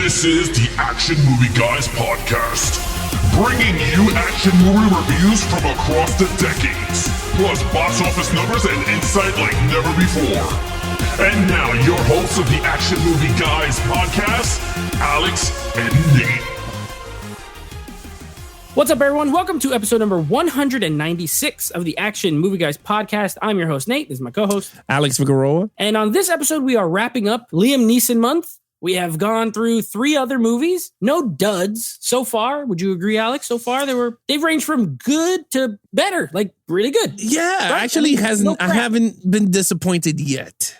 This is the Action Movie Guys podcast, bringing you action movie reviews from across the decades, plus box office numbers and insight like never before. And now, your hosts of the Action Movie Guys podcast, Alex and Nate. What's up, everyone? Welcome to episode number 196 of the Action Movie Guys podcast. I'm your host, Nate. This is my co-host, Alex Figueroa. And on this episode, we are wrapping up Liam Neeson month. We have gone through 3 other movies. No duds so far. Would you agree, Alex? So far, they've ranged from good to better, like really good. Yeah, right? actually I haven't been disappointed yet.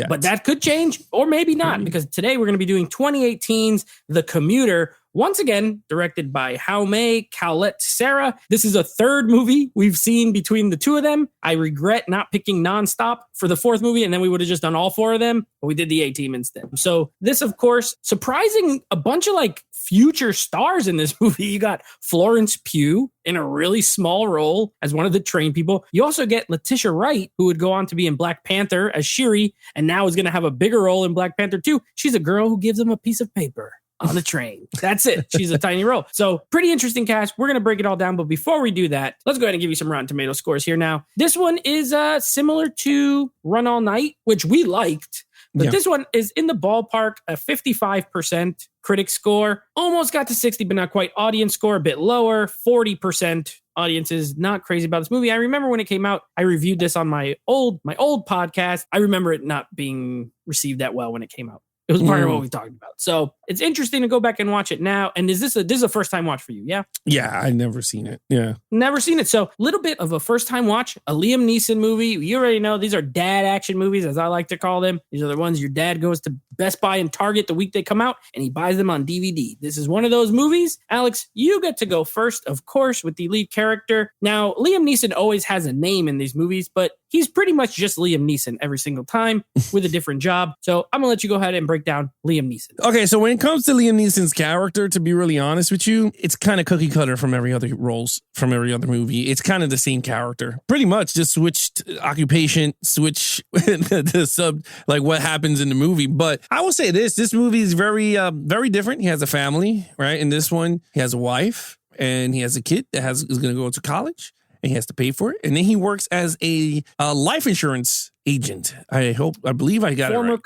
But that could change, or maybe not, because today we're going to be doing 2018's The Commuter, once again directed by Jaume Collet-Serra. This is a third movie we've seen between the two of them. I regret not picking Nonstop for the fourth movie, and then we would have just done all 4 of them, but we did the A-Team instead. So this, of course, surprising a bunch of future stars in this movie. You got Florence Pugh in a really small role as one of the train people. You also get Letitia Wright, who would go on to be in Black Panther as Shuri, and now is going to have a bigger role in Black Panther 2. She's a girl who gives him a piece of paper on the train. That's it. She's a tiny role. So pretty interesting cast. We're going to break it all down. But before we do that, let's go ahead and give you some Rotten Tomato scores here now. This one is similar to Run All Night, which we liked. But This one is in the ballpark, a 55% critic score. Almost got to 60, but not quite. Audience score a bit lower, 40%. Audience is not crazy about this movie. I remember when it came out, I reviewed this on my old podcast. I remember it not being received that well when it came out. It was part of what we talked about. So it's interesting to go back and watch it now. And this is a first time watch for you, yeah? Yeah, I've never seen it. Yeah. Never seen it. So a little bit of a first time watch, a Liam Neeson movie. You already know these are dad action movies, as I like to call them. These are the ones your dad goes to Best Buy and Target the week they come out, and he buys them on DVD. This is one of those movies. Alex, you get to go first, of course, with the lead character. Now, Liam Neeson always has a name in these movies, but he's pretty much just Liam Neeson every single time with a different job. So I'm going to let you go ahead and break down Liam Neeson. Okay, so when it comes to Liam Neeson's character, to be really honest with you, it's kind of cookie cutter from every other roles, from every other movie. It's kind of the same character. Pretty much just switched occupation, switch the sub, like what happens in the movie. But I will say this movie is very, very different. He has a family, right? In this one, he has a wife and he has a kid that is going to go to college. And he has to pay for it. And then he works as a life insurance agent. I believe I got it right.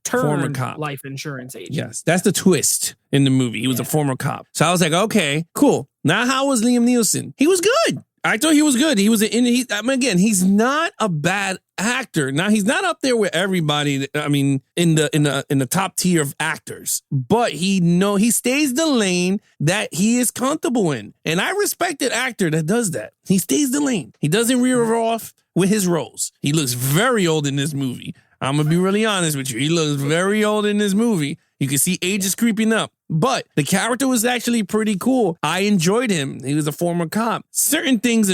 Former cop. Life insurance agent. Yes, that's the twist in the movie. He was a former cop. So I was like, okay, cool. Now, how was Liam Neeson? He was good. I thought he was good. He was again, he's not a bad actor. Now, he's not up there with everybody. I mean, in the top tier of actors, but he stays the lane that he is comfortable in. And I respect an actor that does that. He stays the lane. He doesn't rear off with his roles. He looks very old in this movie. I'm going to be really honest with you. He looks very old in this movie. You can see age is creeping up. But the character was actually pretty cool. I enjoyed him. He was a former cop. Certain things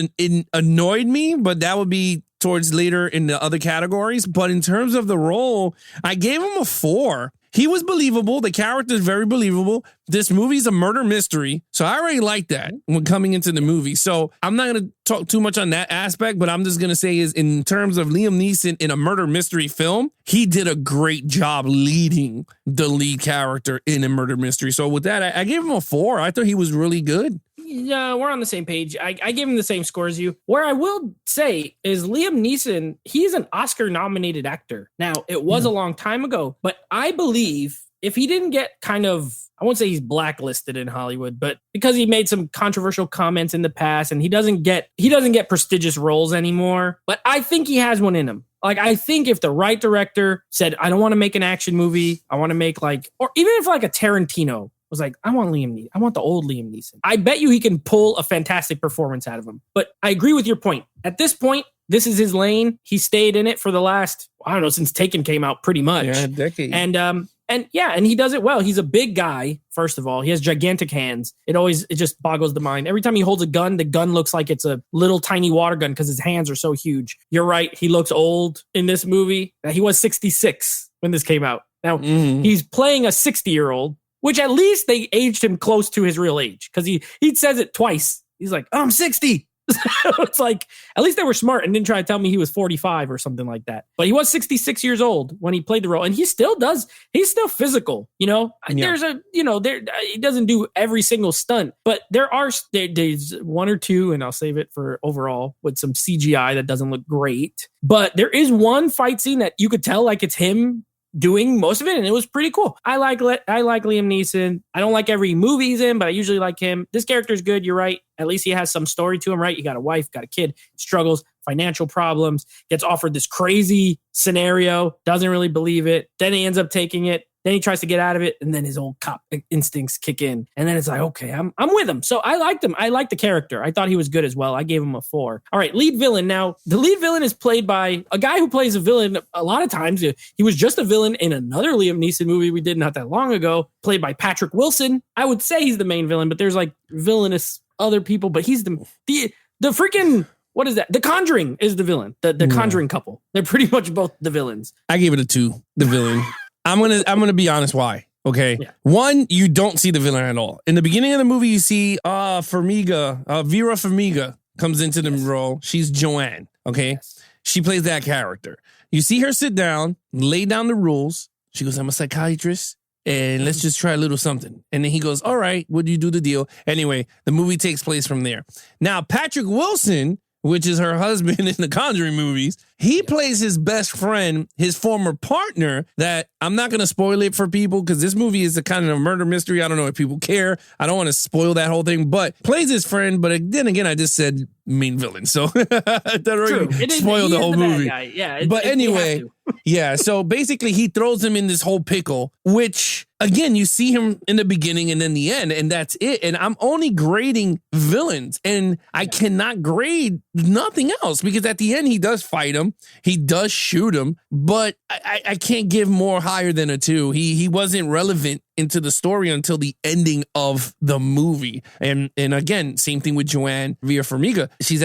annoyed me, but that would be towards later in the other categories. But in terms of the role, I gave him a 4. He was believable. The character is very believable. This movie's a murder mystery. So I already like that when coming into the movie. So I'm not going to talk too much on that aspect, but I'm just going to say is in terms of Liam Neeson in a murder mystery film, he did a great job leading the lead character in a murder mystery. So with that, I gave him a 4. I thought he was really good. Yeah, we're on the same page. I gave him the same score as you. Where I will say is Liam Neeson, he's an Oscar-nominated actor. Now, it was a long time ago, but I believe if he didn't get I won't say he's blacklisted in Hollywood, but because he made some controversial comments in the past and he doesn't get prestigious roles anymore, but I think he has one in him. I think if the right director said, I don't want to make an action movie, I want to make or even if a Tarantino was like, I want Liam Neeson. I want the old Liam Neeson. I bet you he can pull a fantastic performance out of him. But I agree with your point. At this point, this is his lane. He stayed in it for the last, since Taken came out pretty much. Yeah, a decade. And he does it well. He's a big guy, first of all. He has gigantic hands. It just boggles the mind. Every time he holds a gun, the gun looks like it's a little tiny water gun because his hands are so huge. You're right. He looks old in this movie. He was 66 when this came out. Now, he's playing a 60-year-old, which at least they aged him close to his real age because he says it twice. He's like, I'm 60. So it's like, at least they were smart and didn't try to tell me he was 45 or something like that. But he was 66 years old when he played the role, and he still does. He's still physical, you know. Yeah. He doesn't do every single stunt, but there's one or two, and I'll save it for overall with some CGI that doesn't look great. But there is one fight scene that you could tell like it's him doing most of it, and it was pretty cool. I like Liam Neeson. I don't like every movie he's in, but I usually like him. This character's good. You're right. At least he has some story to him, right? You got a wife, got a kid, struggles, financial problems, gets offered this crazy scenario, doesn't really believe it. Then he ends up taking it. Then he tries to get out of it, and then his old cop instincts kick in. And then it's like, okay, I'm with him. So I liked him. I liked the character. I thought he was good as well. I gave him a 4. All right, lead villain. Now, the lead villain is played by a guy who plays a villain a lot of times. He was just a villain in another Liam Neeson movie we did not that long ago, played by Patrick Wilson. I would say he's the main villain, but there's like villainous other people, but he's the freaking... What is that? The Conjuring is the villain. The Conjuring couple. They're pretty much both the villains. I gave it a 2. The villain. I'm gonna be honest. Why? Okay. Yeah. One, you don't see the villain at all. In the beginning of the movie, you see Vera Farmiga comes into the role. She's Joanne. Okay. Yes. She plays that character. You see her sit down, lay down the rules. She goes, I'm a psychiatrist, and let's just try a little something. And then he goes, all right, would you do the deal? Anyway, the movie takes place from there. Now, Patrick Wilson, which is her husband in the Conjuring movies, he plays his best friend, his former partner, that I'm not going to spoil it for people because this movie is a kind of a murder mystery. I don't know if people care. I don't want to spoil that whole thing, but plays his friend. But then again, I just said main villain. So that already spoiled the whole movie. Yeah. But anyway, yeah. So basically he throws him in this whole pickle, which again, you see him in the beginning and then the end, and that's it. And I'm only grading villains, and I cannot grade nothing else because at the end he does fight him. He does shoot him, but I can't give more higher than a 2. He wasn't relevant into the story until the ending of the movie. And again, same thing with Joanne Vera Farmiga. She's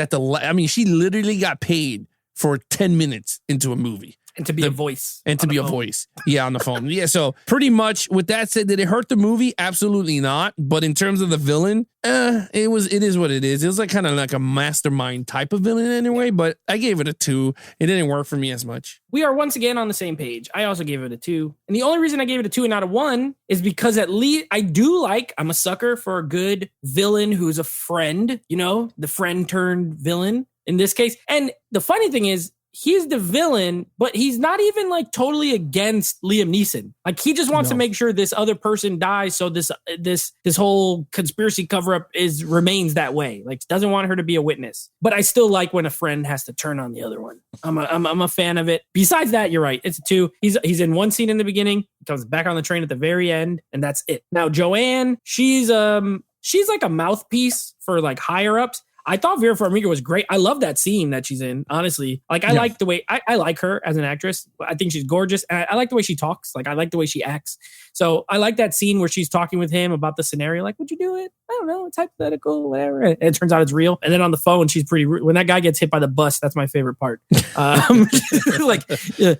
she literally got paid for 10 minutes into a movie. And to be a voice. And to be a voice. Yeah, on the phone. Yeah, so pretty much with that said, did it hurt the movie? Absolutely not. But in terms of the villain, it is what it is. It was like kind of like a mastermind type of villain anyway, but I gave it a 2. It didn't work for me as much. We are once again on the same page. I also gave it a 2. And the only reason I gave it a 2 and not a 1 is because at least I'm a sucker for a good villain who's a friend, the friend turned villain in this case. And the funny thing is, he's the villain, but he's not even like totally against Liam Neeson. Like he just wants to make sure this other person dies, so this whole conspiracy cover up remains that way. Like doesn't want her to be a witness. But I still like when a friend has to turn on the other one. I'm a fan of it. Besides that, you're right. It's a 2. He's in one scene in the beginning, he comes back on the train at the very end, and that's it. Now Joanne, she's like a mouthpiece for like higher ups. I thought Vera Farmiga was great. I love that scene that she's in, honestly. Like, I like the way, I like her as an actress. I think she's gorgeous. And I like the way she talks. Like, I like the way she acts. So I like that scene where she's talking with him about the scenario. Like, would you do it? I don't know. It's hypothetical, whatever. And it turns out it's real. And then on the phone, she's pretty rude. When that guy gets hit by the bus, that's my favorite part. Like, I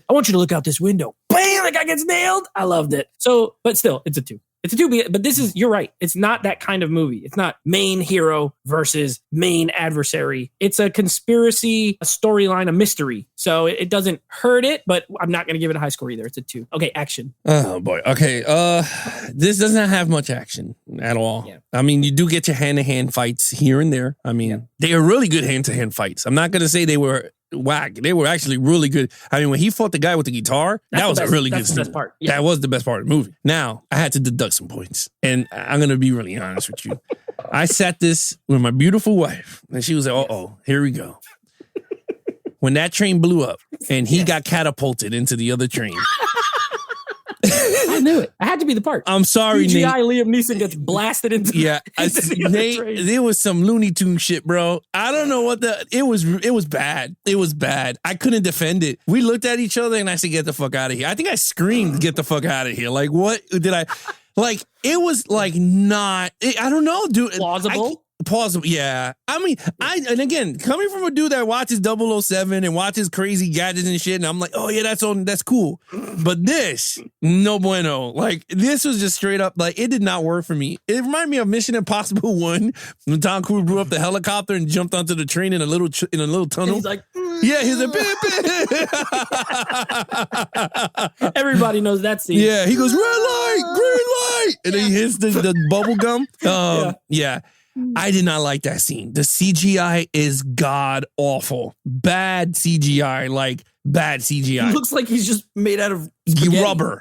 want you to look out this window. Bam! The guy gets nailed. I loved it. So, but still, it's a 2. It's a 2, but you're right. It's not that kind of movie. It's not main hero versus main adversary. It's a conspiracy, a storyline, a mystery. So it doesn't hurt it, but I'm not going to give it a high score either. It's a 2. Okay, action. Oh boy. Okay. This doesn't have much action at all. Yeah. I mean, you do get your hand-to-hand fights here and there. I mean, they are really good hand-to-hand fights. I'm not going to say they were whack. They were actually really good. I mean, when he fought the guy with the guitar, that was a really good scene. Part. Yeah. That was the best part of the movie. Now, I had to deduct some points, and I'm going to be really honest with you. I sat this with my beautiful wife, and she was like, uh-oh, here we go. When that train blew up, and he got catapulted into the other train. I knew it. I had to be the part. I'm sorry, CGI Nate. Liam Neeson gets blasted into Nate, there was some Looney Tune shit, bro. I don't know what it was bad. It was bad. I couldn't defend it. We looked at each other and I said, get the fuck out of here. I think I screamed, get the fuck out of here. Like, what did I, like, it was like not, I don't know, dude. Plausible? Impossible. Yeah. I mean, and again, coming from a dude that watches 007 and watches crazy gadgets and shit, and I'm like, oh yeah, that's cool. But this, no bueno. Like, this was just straight up, like, it did not work for me. It reminded me of Mission Impossible 1, when Tom Cruise blew up the helicopter and jumped onto the train in a little tunnel. And he's like, yeah, he's like, everybody knows that scene. yeah, he goes, red light, green light, and then he hits the bubble gum. Yeah. I did not like that scene. The CGI is god awful. Bad CGI, like bad CGI. He looks like he's just made out of spaghetti. Rubber.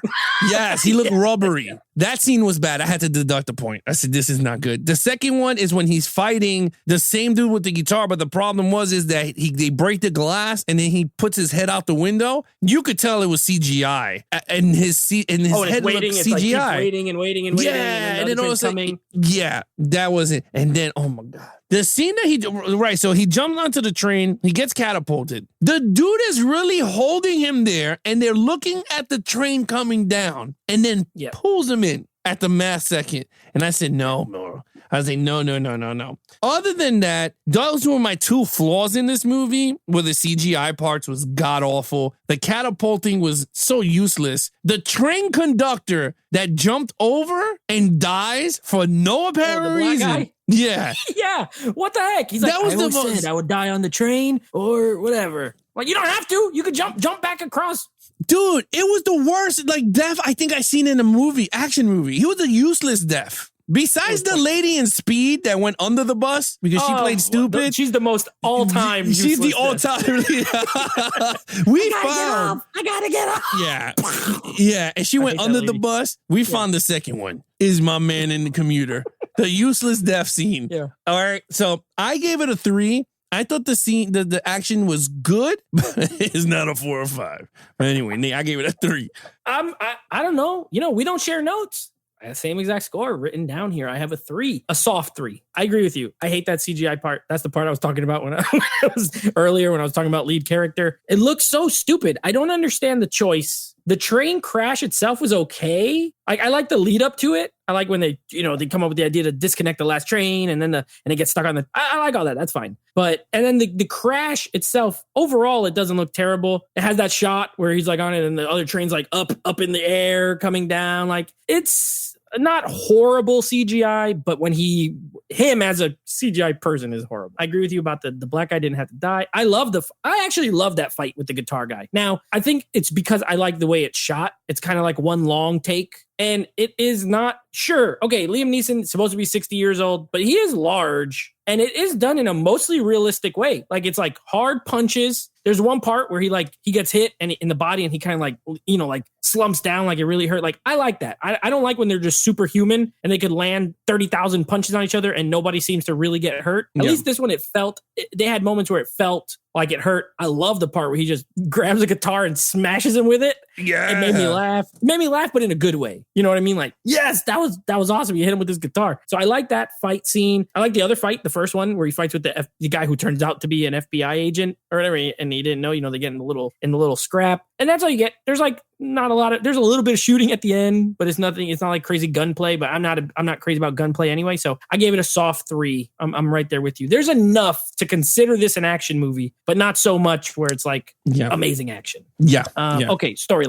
Yes, he looked rubbery. That scene was bad. I had to deduct a point. I said, this is not good. The second one is when he's fighting the same dude with the guitar, but the problem is that they break the glass and then he puts his head out the window. You could tell it was CGI. And his head waiting, looked it's CGI. like keeps waiting and waiting. Yeah, and then all of a sudden, yeah, that was it. And then, oh my God. The scene that so he jumped onto the train, he gets catapulted. The dude is really holding him there, and they're looking at the train coming down, and then pulls him in at the last second. And I said, no. I was like, no. Other than that, those were my two flaws in this movie, where the CGI parts was god awful. The catapulting was so useless. The train conductor that jumped over and dies for no apparent reason. Guy? Yeah. Yeah. What the heck? He's like, I always said I would die on the train or whatever. Like, you don't have to. You could jump back across. Dude, it was the worst death I think I seen in a action movie. He was a useless death. Besides the lady in Speed that went under the bus because she played stupid. She's the most all-time. She's the all-time. I gotta get up. Yeah. And she went under the bus. We found the second one. Is my man in the Commuter. The useless death scene. Yeah. All right. So I gave it a 3. I thought the scene, the action was good, but it's not a 4 or 5. But anyway, I gave it a 3. I don't know. We don't share notes. I have the same exact score written down here. I have a 3, a soft 3. I agree with you. I hate that CGI part. That's the part I was talking about when I was earlier when I was talking about lead character. It looks so stupid. I don't understand the choice. The train crash itself was okay. I like the lead up to it. I like when they come up with the idea to disconnect the last train and then it gets stuck on the. I like all that. That's fine. And then the crash itself, overall, it doesn't look terrible. It has that shot where he's like on it and the other train's like up in the air, coming down. Like, it's not horrible CGI, but when him as a CGI person is horrible. I agree with you about the black guy didn't have to die. I actually love that fight with the guitar guy. Now, I think it's because I like the way it's shot. It's kind of like one long take. And it is not sure. Okay, Liam Neeson is supposed to be 60 years old, but he is large. And it is done in a mostly realistic way. Like, it's like hard punches. There's one part where he gets hit and in the body and he kind of like slumps down like it really hurt. Like, I like that. I don't like when they're just superhuman and they could land 30,000 punches on each other and nobody seems to really get hurt. At least this one, they had moments where it felt like it hurt. I love the part where he just grabs a guitar and smashes him with it. Yeah. It made me laugh. It made me laugh, but in a good way. You know what I mean? Like, yes, that was awesome. You hit him with his guitar. So I like that fight scene. I like the other fight, the first one where he fights with the guy who turns out to be an FBI agent or whatever, and he didn't know. They get in the little scrap, and that's all you get. There's like not a lot of. There's a little bit of shooting at the end, but it's nothing. It's not like crazy gunplay. But I'm not crazy about gunplay anyway. So I gave it a soft 3. I'm right there with you. There's enough to consider this an action movie, but not so much where it's like amazing action. Yeah. Okay. Storyline.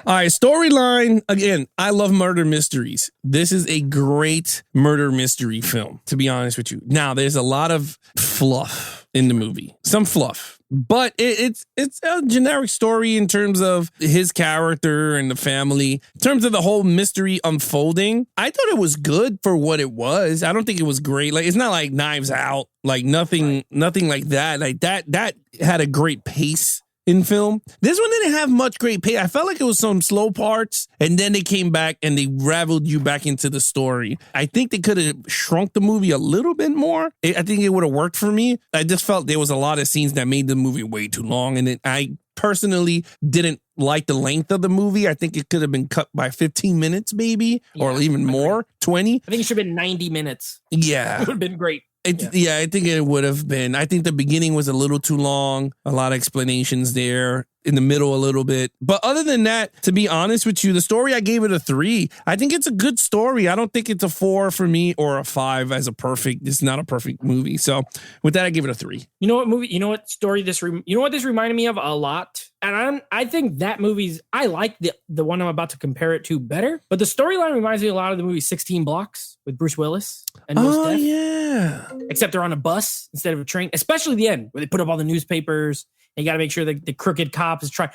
All right. Storyline. Again, I love murder mysteries. This is a great murder mystery film, to be honest with you. Now, there's a lot of fluff in the movie. Some fluff. But it's a generic story in terms of his character and the family. In terms of the whole mystery unfolding, I thought it was good for what it was. I don't think it was great. Like, it's not like Knives Out, like nothing like that. Like that had a great pace in film. This one didn't have much great pace. I felt like it was some slow parts, and then they came back and they raveled you back into the story. I think they could have shrunk the movie a little bit more. I think it would have worked for me. I just felt there was a lot of scenes that made the movie way too long, and I personally didn't like the length of the movie. I think it could have been cut by 15 minutes maybe, or even more, 20. I think it should have been 90 minutes. Yeah. It would have been great. I think it would have been. I think the beginning was a little too long. A lot of explanations there. in the middle a little bit. But other than that, to be honest with you, the story, I gave it a 3. I think it's a good story. I don't think it's a 4 for me or a 5 as a perfect. It's not a perfect movie. So with that, I give it a 3. You know what movie? You know what story this? You know what this reminded me of a lot. And I think that movie's. I like the one I'm about to compare it to better. But the storyline reminds me a lot of the movie 16 Blocks with Bruce Willis and Will Smith. Yeah. Except they're on a bus instead of a train. Especially the end where they put up all the newspapers. And you got to make sure that the crooked cops trying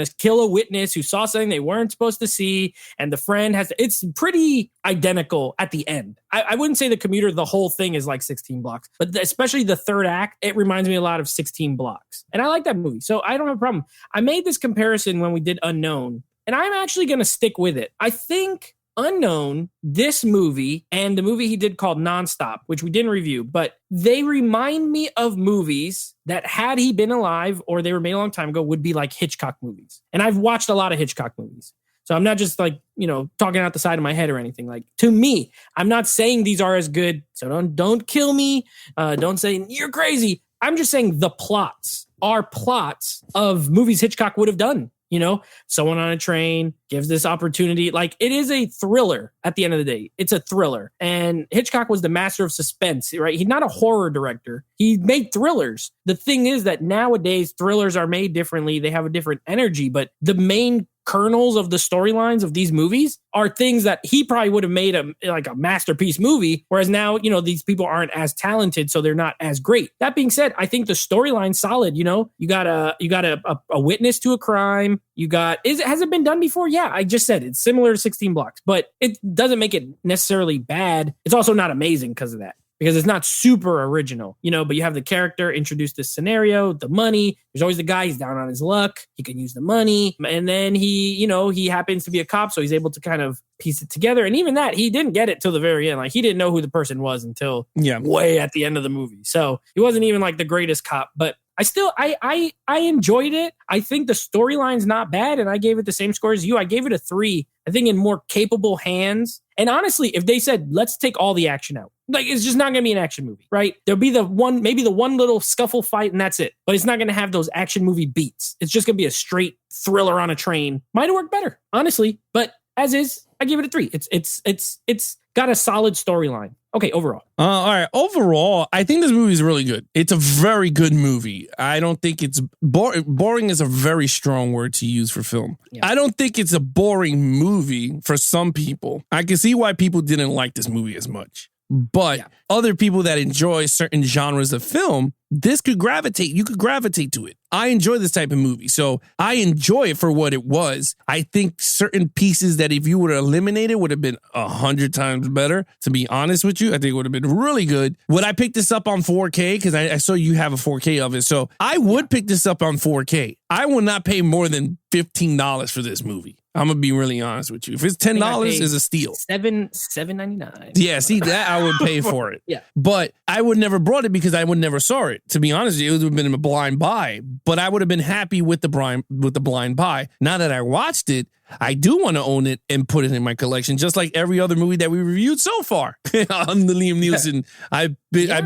to kill a witness who saw something they weren't supposed to see. And the friend has. It's pretty identical at the end. I wouldn't say the Commuter, the whole thing is like 16 Blocks, but especially the third act, it reminds me a lot of 16 Blocks. And I like that movie. So I don't have a problem. I made this comparison when we did Unknown, and I'm actually going to stick with it. I think Unknown, this movie, and the movie he did called Nonstop, which we didn't review, but they remind me of movies that had he been alive or they were made a long time ago would be like Hitchcock movies. And I've watched a lot of Hitchcock movies. So I'm not just like, talking out the side of my head or anything. Like, to me, I'm not saying these are as good. So don't kill me. Don't say you're crazy. I'm just saying the plots are plots of movies Hitchcock would have done. Someone on a train gives this opportunity. Like, it is a thriller at the end of the day. It's a thriller. And Hitchcock was the master of suspense, right? He's not a horror director. He made thrillers. The thing is that nowadays thrillers are made differently. They have a different energy, but the main kernels of the storylines of these movies are things that he probably would have made a masterpiece movie. Whereas now, these people aren't as talented, so they're not as great. That being said, I think the storyline's solid. You got a witness to a crime. Has it been done before? Yeah, I just said it's similar to 16 Blocks, but it doesn't make it necessarily bad. It's also not amazing because of that. Because it's not super original, but you have the character introduce this scenario, the money. There's always the guy, he's down on his luck. He can use the money. And then he happens to be a cop, so he's able to kind of piece it together. And even that, he didn't get it till the very end. Like, he didn't know who the person was until way at the end of the movie. So he wasn't even like the greatest cop, but I enjoyed it. I think the storyline's not bad, and I gave it the same score as you. I gave it a 3. I think in more capable hands. And honestly, if they said, let's take all the action out, like, it's just not going to be an action movie, right? There'll be maybe the one little scuffle fight, and that's it. But it's not going to have those action movie beats. It's just going to be a straight thriller on a train. Might have worked better, honestly. But as is, I give it a 3. It's got a solid storyline. Okay, overall. All right. Overall, I think this movie is really good. It's a very good movie. I don't think it's boring is a very strong word to use for film. Yeah. I don't think it's a boring movie for some people. I can see why people didn't like this movie as much. But other people that enjoy certain genres of film, you could gravitate to it. I enjoy this type of movie. So I enjoy it for what it was. I think certain pieces that if you would have eliminated would have been 100 times better. To be honest with you, I think it would have been really good. Would I pick this up on 4K? Because I saw you have a 4K of it. So I would pick this up on 4K. I will not pay more than $15 for this movie. I'm gonna be really honest with you. If it's $10, is a steal. $7.99. Yeah, see that I would pay for it. Yeah, but I would never brought it because I would never saw it. To be honest, it would have been a blind buy. But I would have been happy with the blind buy. Now that I watched it, I do want to own it and put it in my collection, just like every other movie that we reviewed so far on the Liam Neeson. I've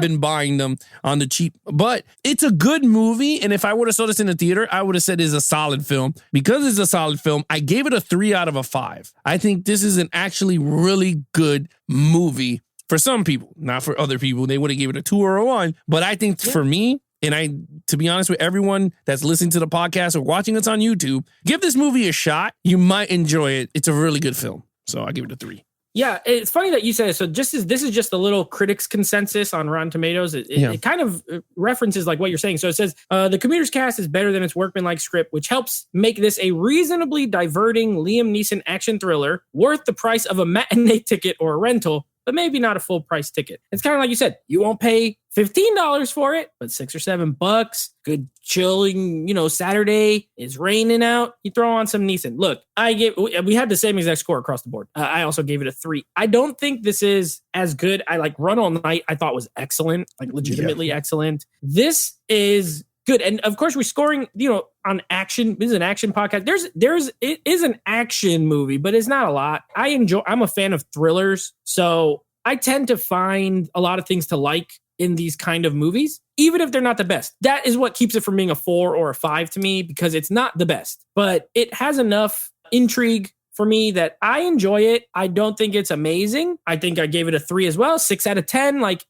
been buying them on the cheap, but it's a good movie. And if I would have saw this in the theater, I would have said it's a solid film. Because it's a solid film, I gave it a 3 out of 5. I think this is an actually really good movie for some people, not for other people. They would have gave it a 2 or a 1, but I think for me, and to be honest with everyone that's listening to the podcast or watching us on YouTube, give this movie a shot. You might enjoy it. It's a really good film. So I'll give it a 3. Yeah, it's funny that you said it. So this is just a little critics consensus on Rotten Tomatoes. It kind of references like what you're saying. So it says, the Commuter's cast is better than its workmanlike script, which helps make this a reasonably diverting Liam Neeson action thriller worth the price of a matinee ticket or a rental, but maybe not a full price ticket. It's kind of like you said, you won't pay $15 for it, but $6 or $7, good chilling, Saturday, it's raining out. You throw on some Neeson. Look, we had the same exact score across the board. I also gave it a 3. I don't think this is as good. I like Run All Night. I thought was excellent, like legitimately excellent. This is good. And of course we're scoring, on action. This is an action podcast. It is an action movie, but it's not a lot. I'm a fan of thrillers. So I tend to find a lot of things to like in these kind of movies, even if they're not the best. That is what keeps it from being a 4 or a 5 to me, because it's not the best, but it has enough intrigue for me that I enjoy it. I don't think it's amazing. I think I gave it a 3 as well, 6 out of 10. Like,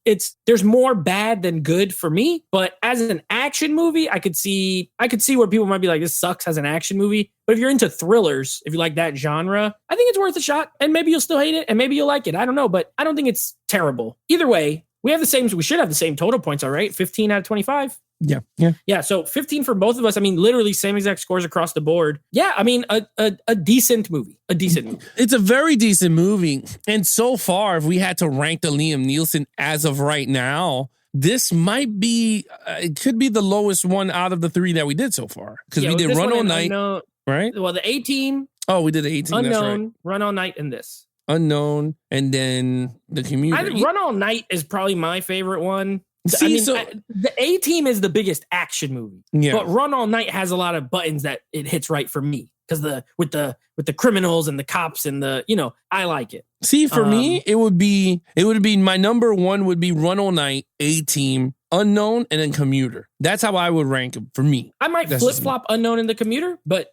there's more bad than good for me. But as an action movie, I could see where people might be like, this sucks as an action movie. But if you're into thrillers, if you like that genre, I think it's worth a shot. And maybe you'll still hate it, and maybe you'll like it. I don't know, but I don't think it's terrible. Either way, we should have the same total points, all right? 15 out of 25. Yeah. So 15 for both of us. I mean, literally same exact scores across the board. Yeah. I mean, a decent movie. It's a very decent movie. And so far, if we had to rank the Liam Neeson as of right now, this might be, it could be the lowest one out of the 3 that we did so far. Because we did Run All Night, right? Well, the A-Team. Oh, we did the A-Team. Unknown, that's right. Run All Night, and this. Unknown, and then the Commuter. I think Run All Night is probably my favorite one. See, the A-Team is the biggest action movie, but Run All Night has a lot of buttons that it hits right for me, because with the criminals and the cops and I like it. See, for me, it would be my number 1 would be Run All Night, A-Team, Unknown, and then Commuter. That's how I would rank them for me. I might flip flop Unknown and the Commuter, but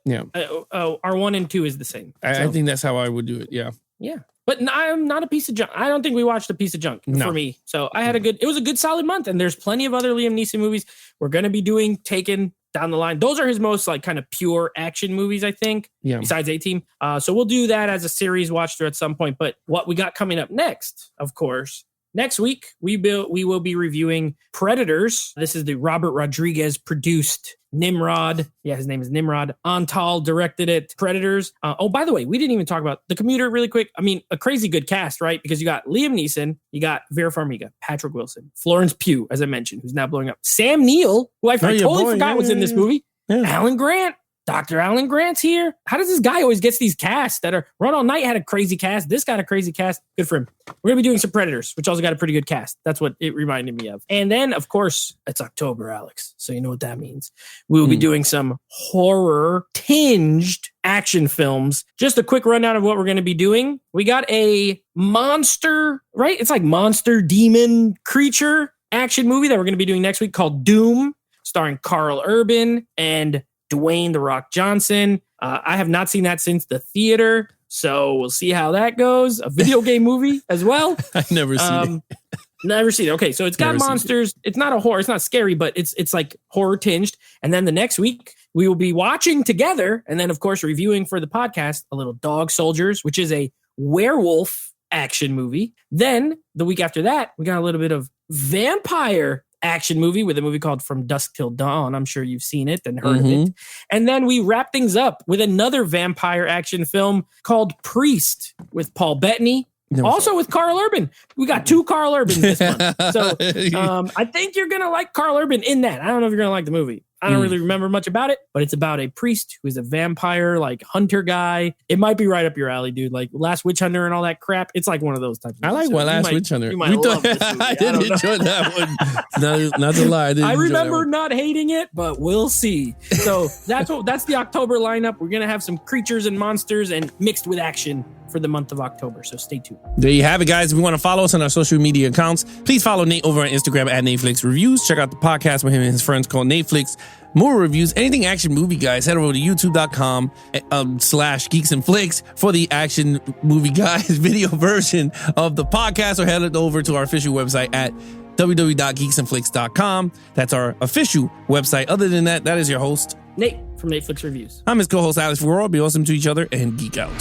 our 1 and 2 is the same. I think that's how I would do it. Yeah. But I'm not a piece of junk. I don't think we watched a piece of junk for me. So it was a good solid month. And there's plenty of other Liam Neeson movies we're going to be doing, Taken down the line. Those are his most like kind of pure action movies, I think, besides A-Team. So we'll do that as a series watch through at some point. But what we got coming up next, of course, next week, we will be reviewing Predators. This is the Robert Rodriguez produced Nimrod. Yeah, his name is Nimrod. Antal directed it. Predators. By the way, we didn't even talk about the Commuter really quick. I mean, a crazy good cast, right? Because you got Liam Neeson, you got Vera Farmiga, Patrick Wilson, Florence Pugh, as I mentioned, who's now blowing up. Sam Neill, who I totally forgot was in this movie. Yeah. Alan Grant. Dr. Alan Grant's here. How does this guy always gets these casts that are Run All Night had a crazy cast. This got a crazy cast. Good for him. We're going to be doing some Predators, which also got a pretty good cast. That's what it reminded me of. And then, of course, it's October, Alex. So you know what that means. We will be doing some horror tinged action films. Just a quick rundown of what we're going to be doing. We got a monster, right? It's like monster demon creature action movie that we're going to be doing next week called Doom, starring Carl Urban and Dwayne "The Rock" Johnson. I have not seen that since the theater, so we'll see how that goes. A video game movie as well. I've never seen it. Never seen it. Okay, so it's got monsters. It's not a horror. It's not scary, but it's like horror tinged. And then the next week, we will be watching together, and then, of course, reviewing for the podcast, a little Dog Soldiers, which is a werewolf action movie. Then the week after that, we got a little bit of vampire action movie with a movie called From Dusk Till Dawn. I'm sure you've seen it and heard of it. And then we wrap things up with another vampire action film called Priest with Paul Bettany. Also with Carl Urban. We got 2 Carl Urbans this month. So I think you're going to like Carl Urban in that. I don't know if you're going to like the movie. I don't really remember much about it, but it's about a priest who is a vampire, like hunter guy. It might be right up your alley, dude. Like Last Witch Hunter and all that crap. It's like one of those types of movies. I like Last Witch Hunter. You might love this movie. I did enjoy that one. Not to lie. I remember not hating it, but we'll see. So that's the October lineup. We're going to have some creatures and monsters and mixed with action for the month of October. So stay tuned. There you have it, guys. If you want to follow us on our social media accounts, please follow Nate over on Instagram at Nateflix Reviews. Check out the podcast with him and his friends called Nateflix. More reviews, anything action movie, guys. Head over to youtube.com /Geeks and Flicks for the action movie guys video version of the podcast, or head over to our official website at www.geeksandflicks.com. That's our official website. Other than that, that is your host, Nate from Nateflix Reviews. I'm his co-host, Alex Ferraro. Be awesome to each other and geek out.